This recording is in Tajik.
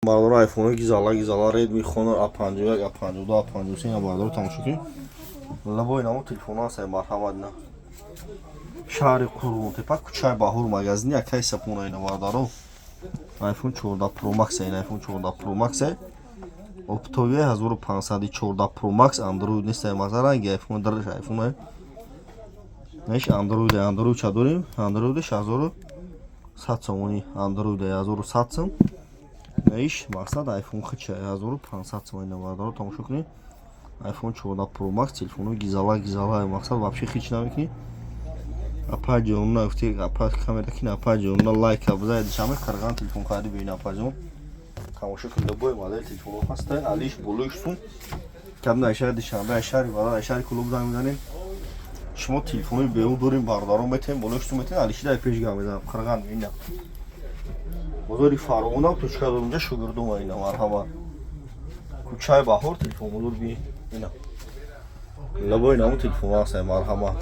بردار آیفون گیزالا ردمی خونر A51 A52 A53 اینا بردار تماشا کن. لبا اینامو تلفن هست مرحمت نه. شهر قرون تپا کوچه باهور مغازنی اکای سپونه اینا بردارو. آیفون 14 پرو مکس این آیفون 14 پرو مکس оптовия 1514 Pro Max Android نیست مثلا اگه آیفون درش آیفون نش اندروید چه داریم اندرویدش 1100 سومونی اندروید 1100 سوم نش مقصد آیفون خچه 1500 سومونی نوردارو تماشا کنید آیفون 14 Pro Max تلفنو گیزالا مقصد вообще хич نمیکنی اپاجی اون افتی اپاج کامera کی اپاجی اون لایک ابزای شامل کارگان تلفن کاری بین اپاجون تماشا کنید любой модель تلفن هست علیش بلوشتون کم نشه دشنبه اشاری بالا اشاری کلوب زنگ میزنین شما تلفنی به اون دوریم بردارم بتیم بلوشتون بتیم علیشی در پیش گام کارگان اینا بزرگی فارغونم تو چیکار اونجا شگردم اینا مرحبا کوچای باهور تلفن بزرگ بی اینا لبای نامو تلفن هست مرحبا